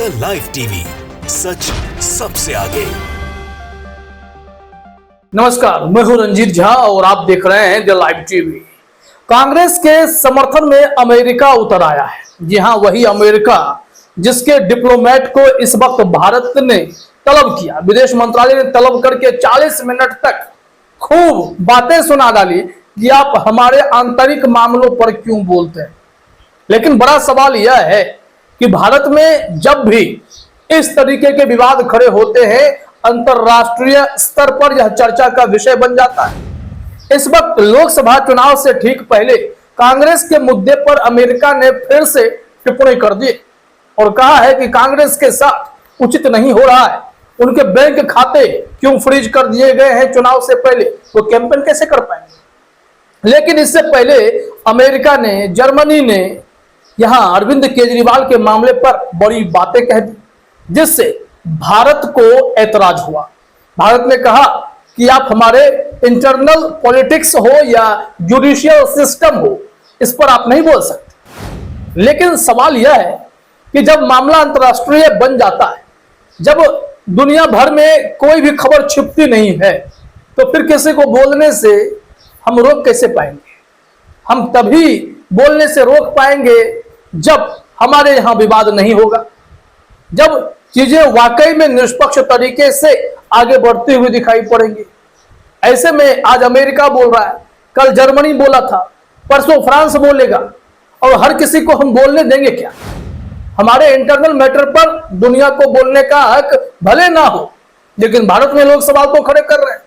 The live TV, सच सबसे आगे। नमस्कार, मैं हूं रंजीत झा और आप देख रहे हैं द लाइव टीवी। कांग्रेस के समर्थन में अमेरिका उतर आया है। जी हां, वही अमेरिका जिसके डिप्लोमेट को इस वक्त भारत ने तलब किया। विदेश मंत्रालय ने तलब करके 40 मिनट तक खूब बातें सुना डाली कि आप हमारे आंतरिक मामलों पर क्यों बोलते हैं। लेकिन बड़ा सवाल यह है कि भारत में जब भी इस तरीके के विवाद खड़े होते हैं, अंतरराष्ट्रीय स्तर पर यह चर्चा का विषय बन जाता है। इस वक्त लोकसभा चुनाव से ठीक पहले कांग्रेस के मुद्दे पर अमेरिका ने फिर से टिप्पणी कर दी और कहा है कि कांग्रेस के साथ उचित नहीं हो रहा है। उनके बैंक खाते क्यों फ्रीज कर दिए गए हैं चुनाव से पहले, वो कैंपेन कैसे कर पाएंगे। लेकिन इससे पहले अमेरिका ने, जर्मनी ने यहां अरविंद केजरीवाल के मामले पर बड़ी बातें कह दी, जिससे भारत को ऐतराज हुआ। भारत ने कहा कि आप हमारे इंटरनल पॉलिटिक्स हो या जुडिशियल सिस्टम हो, इस पर आप नहीं बोल सकते। लेकिन सवाल यह है कि जब मामला अंतरराष्ट्रीय बन जाता है, जब दुनिया भर में कोई भी खबर छिपती नहीं है, तो फिर किसी को बोलने से हम रोक कैसे पाएंगे। हम तभी बोलने से रोक पाएंगे जब हमारे यहां विवाद नहीं होगा, जब चीजें वाकई में निष्पक्ष तरीके से आगे बढ़ती हुई दिखाई पड़ेंगी। ऐसे में आज अमेरिका बोल रहा है, कल जर्मनी बोला था, परसों फ्रांस बोलेगा, और हर किसी को हम बोलने देंगे क्या। हमारे इंटरनल मैटर पर दुनिया को बोलने का हक भले ना हो, लेकिन भारत में लोग सवाल तो खड़े कर रहे हैं।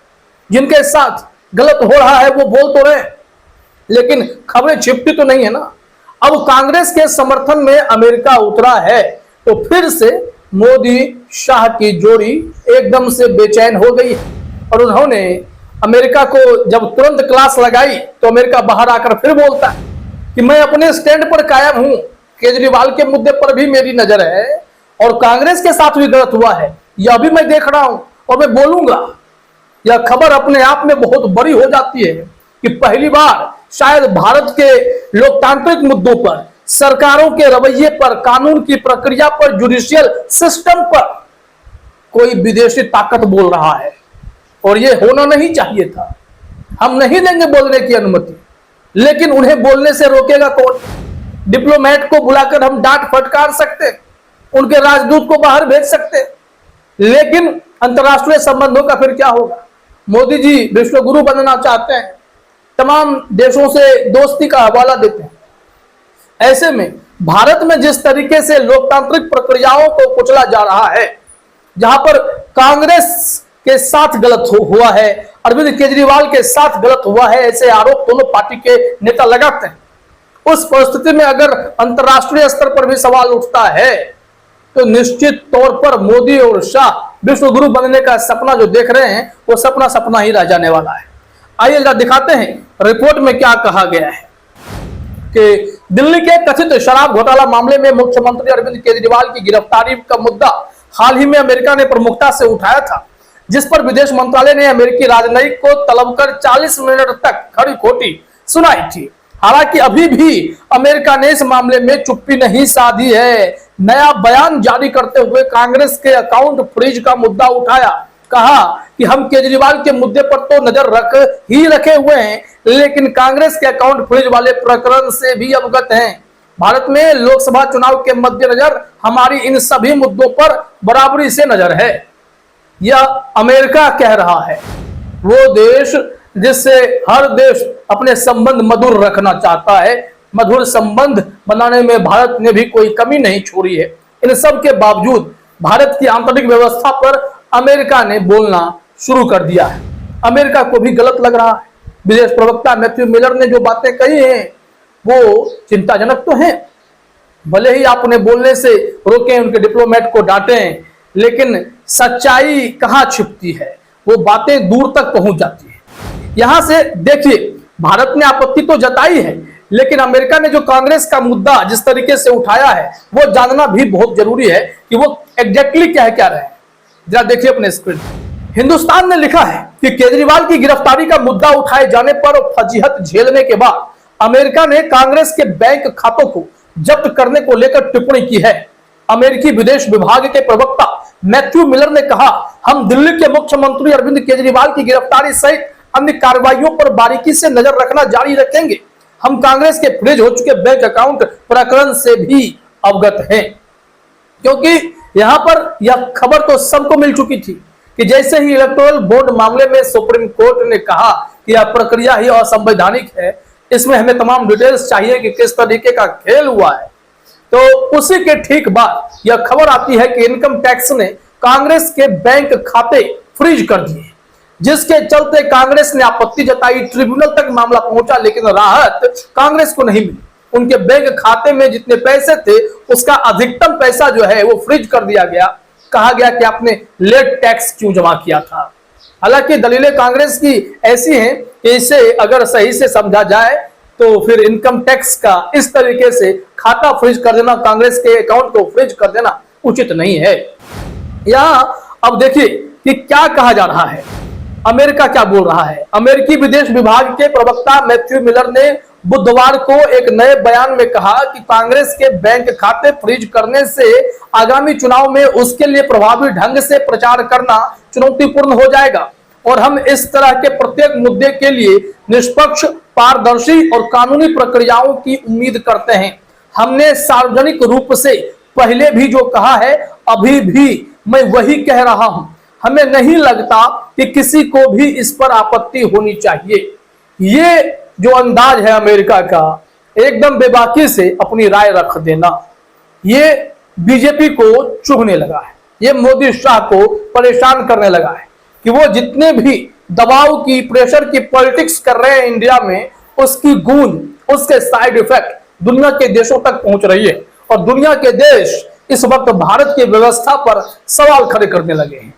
जिनके साथ गलत हो रहा है वो बोल तो रहे, लेकिन खबरें छिपती तो नहीं है ना। अब कांग्रेस के समर्थन में अमेरिका उतरा है तो फिर से मोदी शाह की जोड़ी एकदम से बेचैन हो गई है और उन्होंने अमेरिका को जब तुरंत क्लास लगाई तो अमेरिका बाहर आकर फिर बोलता है कि मैं अपने स्टैंड पर कायम हूं, केजरीवाल के मुद्दे पर भी मेरी नजर है और कांग्रेस के साथ भी गलत हुआ है, यह भी मैं देख रहा हूं और मैं बोलूंगा। यह खबर अपने आप में बहुत बड़ी हो जाती है कि पहली बार शायद भारत के लोकतांत्रिक मुद्दों पर, सरकारों के रवैये पर, कानून की प्रक्रिया पर, जुडिशियल सिस्टम पर कोई विदेशी ताकत बोल रहा है और यह होना नहीं चाहिए था। हम नहीं देंगे बोलने की अनुमति, लेकिन उन्हें बोलने से रोकेगा कौन। डिप्लोमेट को बुलाकर हम डांट फटकार सकते, उनके राजदूत को बाहर भेज सकते, लेकिन अंतरराष्ट्रीय संबंधों का फिर क्या होगा। मोदी जी विश्व गुरु बनना चाहते हैं, तमाम देशों से दोस्ती का हवाला देते हैं। ऐसे में भारत में जिस तरीके से लोकतांत्रिक प्रक्रियाओं को कुचला जा रहा है, जहां पर कांग्रेस के साथ गलत हुआ है, अरविंद केजरीवाल के साथ गलत हुआ है, ऐसे आरोप दोनों पार्टी के नेता लगाते हैं। उस परिस्थिति में अगर अंतरराष्ट्रीय स्तर पर भी सवाल उठता है तो निश्चित तौर पर मोदी और शाह विश्व गुरु बनने का सपना जो देख रहे हैं वो सपना सपना ही रह जाने वाला है। आइए जरा दिखाते हैं रिपोर्ट में क्या कहा गया है कि दिल्ली के कथित शराब घोटाला मामले में मुख्यमंत्री अरविंद केजरीवाल की गिरफ्तारी का मुद्दा हाल ही में अमेरिका ने प्रमुखता से उठाया था, जिस पर विदेश मंत्रालय ने अमेरिकी राजनयिक को तलब कर 40 मिनट तक खरी खोटी सुनाई थी। हालांकि अभी भी अमेरिका ने इस मामले में चुप्पी नहीं साधी है। नया बयान जारी करते हुए कांग्रेस के अकाउंट फ्रीज का मुद्दा उठाया, कहा कि हम केजरीवाल के मुद्दे पर तो नजर रखे हुए हैं, लेकिन कांग्रेस के अकाउंट फ्रीज वाले प्रकरण से भी अवगत हैं। भारत में लोकसभा चुनाव के मद्देनजर हमारी इन सभी मुद्दों पर बराबरी से नजर है। यह अमेरिका कह रहा है, वो देश जिससे हर देश अपने संबंध मधुर रखना चाहता है। मधुर संबंध बनाने में भारत ने भी कोई कमी नहीं छोड़ी है। इन सब के बावजूद भारत की आंतरिक व्यवस्था पर अमेरिका ने बोलना शुरू कर दिया है। अमेरिका को भी गलत लग रहा है। विदेश प्रवक्ता मैथ्यू मिलर ने जो बातें कही हैं वो चिंताजनक तो हैं। भले ही आप उन्हें बोलने से रोकें, उनके डिप्लोमेट को डांटें, लेकिन सच्चाई कहां छिपती है, वो बातें दूर तक पहुंच जाती है। यहां से देखिए, भारत ने आपत्ति तो जताई है, लेकिन अमेरिका ने जो कांग्रेस का मुद्दा जिस तरीके से उठाया है वो जानना भी बहुत जरूरी है कि वो एग्जैक्टली क्या रहे हैं। जरा देखिए अपने स्क्रीन। हिंदुस्तान ने लिखा है कि केजरीवाल की गिरफ्तारी का मुद्दा उठाए जाने पर फजीहत झेलने के बाद अमेरिका ने कांग्रेस के बैंक खातों को जब्त करने को लेकर टिप्पणी की है। अमेरिकी विदेश विभाग के प्रवक्ता मैथ्यू मिलर ने कहा, हम दिल्ली के मुख्यमंत्री अरविंद केजरीवाल की गिरफ्तारी सहित अन्य कार्रवाइयों पर बारीकी से नजर रखना जारी रखेंगे। हम कांग्रेस के फ्रीज हो चुके बैंक अकाउंट प्रकरण से भी अवगत हैं, क्योंकि यहां पर यह खबर तो सबको मिल चुकी थी कि जैसे ही इलेक्टोरल बॉन्ड मामले में सुप्रीम कोर्ट ने कहा कि यह प्रक्रिया ही असंवैधानिक है, इसमें हमें तमाम डिटेल्स चाहिए कि किस तरीके का खेल हुआ है, तो उसी के ठीक बाद यह खबर आती है कि इनकम टैक्स ने कांग्रेस के बैंक खाते फ्रीज कर दिए, जिसके चलते कांग्रेस ने आपत्ति जताई। ट्रिब्यूनल तक मामला पहुंचा, लेकिन राहत कांग्रेस को नहीं मिली। उनके बैंक खाते में जितने पैसे थे उसका अधिकतम पैसा जो है वो फ्रीज कर दिया गया। कहा गया कि आपने लेट टैक्स क्यों जमा किया था। हालांकि दलीलें कांग्रेस की ऐसी हैं कि इसे अगर सही से समझा जाए तो फिर इनकम टैक्स का इस तरीके से खाता फ्रीज कर देना, कांग्रेस के अकाउंट को फ्रीज कर देना उचित नहीं है। यहां अब देखिए कि क्या कहा जा रहा है, अमेरिका क्या बोल रहा है। अमेरिकी विदेश विभाग के प्रवक्ता मैथ्यू मिलर ने बुधवार को एक नए बयान में कहा कि कांग्रेस के बैंक खाते फ्रीज करने से आगामी चुनाव में उसके लिए प्रभावी ढंग से प्रचार करना चुनौतीपूर्ण हो जाएगा और हम इस तरह के प्रत्येक मुद्दे के लिए निष्पक्ष, पारदर्शी और कानूनी प्रक्रियाओं की उम्मीद करते हैं। हमने सार्वजनिक रूप से पहले भी जो कहा है, अभी भी मैं वही कह रहा हूं। हमें नहीं लगता कि किसी को भी इस पर आपत्ति होनी चाहिए। ये जो अंदाज है अमेरिका का, एकदम बेबाकी से अपनी राय रख देना, ये बीजेपी को चुभने लगा है, ये मोदी शाह को परेशान करने लगा है कि वो जितने भी दबाव की, प्रेशर की पॉलिटिक्स कर रहे हैं इंडिया में, उसकी गूंज, उसके साइड इफेक्ट दुनिया के देशों तक पहुंच रही है और दुनिया के देश इस वक्त भारत की व्यवस्था पर सवाल खड़े करने लगे हैं।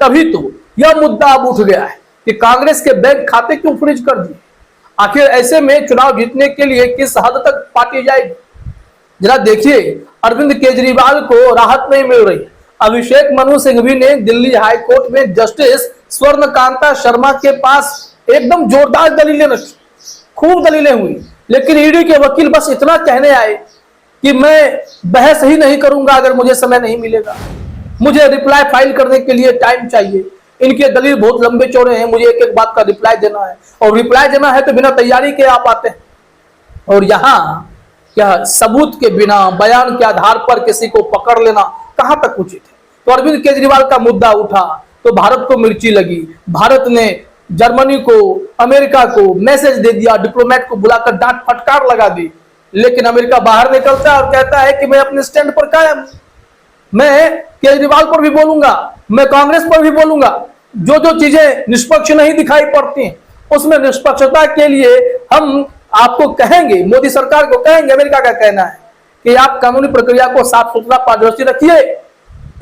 तभी तो यह मुद्दा अब उठ गया है कि कांग्रेस के बैंक खाते क्यों फ्रीज कर दिए। आखिर ऐसे में चुनाव जीतने के लिए किस हद तक पार्टी जाएगी। जरा देखिए, अरविंद केजरीवाल को राहत नहीं मिल रही। अभिषेक मनु सिंघवी ने दिल्ली हाई कोर्ट में जस्टिस स्वर्णकांता शर्मा के पास एकदम जोरदार दलीलें रखी, खूब दलीलें हुई, लेकिन ईडी के वकील बस इतना कहने आए कि मैं बहस ही नहीं करूंगा अगर मुझे समय नहीं मिलेगा, मुझे रिप्लाई फाइल करने के लिए टाइम चाहिए, इनके दलील बहुत लंबे चौड़े हैं, मुझे एक एक बात का रिप्लाई देना है, और रिप्लाई देना है तो बिना तैयारी के आप आते हैं। और यहाँ क्या सबूत के बिना, बयान के आधार पर किसी को पकड़ लेना कहां तक उचित है। तो अरविंद केजरीवाल का मुद्दा उठा तो भारत को मिर्ची लगी। भारत ने जर्मनी को, अमेरिका को मैसेज दे दिया, डिप्लोमेट को बुलाकर डांट फटकार लगा दी, लेकिन अमेरिका बाहर निकलता है और कहता है कि मैं अपने स्टैंड पर कायम, मैं केजरीवाल पर भी बोलूंगा, मैं कांग्रेस पर भी बोलूंगा। जो जो चीजें निष्पक्ष नहीं दिखाई पड़ती हैं उसमें निष्पक्षता के लिए हम आपको कहेंगे, मोदी सरकार को कहेंगे, अमेरिका का कहना है कि आप कानूनी प्रक्रिया को साफ सुथरा, पारदर्शी रखिए।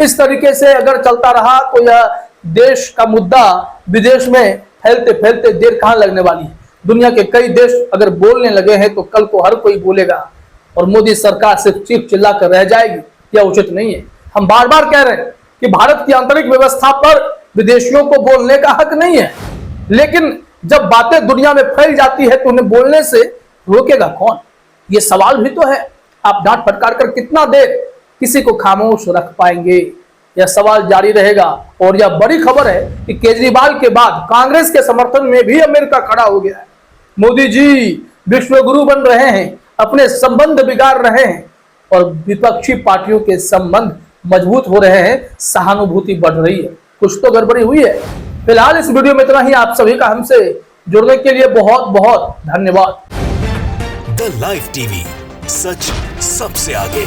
इस तरीके से अगर चलता रहा तो यह देश का मुद्दा विदेश में फैलते फैलते देर कहां लगने वाली है। दुनिया के कई देश अगर बोलने लगे हैं तो कल को हर कोई बोलेगा और मोदी सरकार सिर्फ चीख चिल्ला कर रह जाएगी। यह उचित नहीं है। हम बार बार कह रहे हैं कि भारत की आंतरिक व्यवस्था पर विदेशियों को बोलने का हक नहीं है, लेकिन जब बातें दुनिया में फैल जाती है तो उन्हें बोलने से रोकेगा कौन? ये सवाल भी तो है। आप डांट फटकार कर कितना देर किसी को खामोश रख पाएंगे? यह सवाल जारी रहेगा। और यह बड़ी खबर है कि केजरीवाल के बाद कांग्रेस के समर्थन में भी अमेरिका खड़ा हो गया है। मोदी जी विश्वगुरु बन रहे हैं, अपने संबंध बिगाड़ रहे हैं और विपक्षी पार्टियों के संबंध मजबूत हो रहे हैं, सहानुभूति बढ़ रही है। कुछ तो गड़बड़ी हुई है। फिलहाल इस वीडियो में इतना ही। आप सभी का हमसे जुड़ने के लिए बहुत बहुत धन्यवाद। द लाइव टीवी, सच सबसे आगे।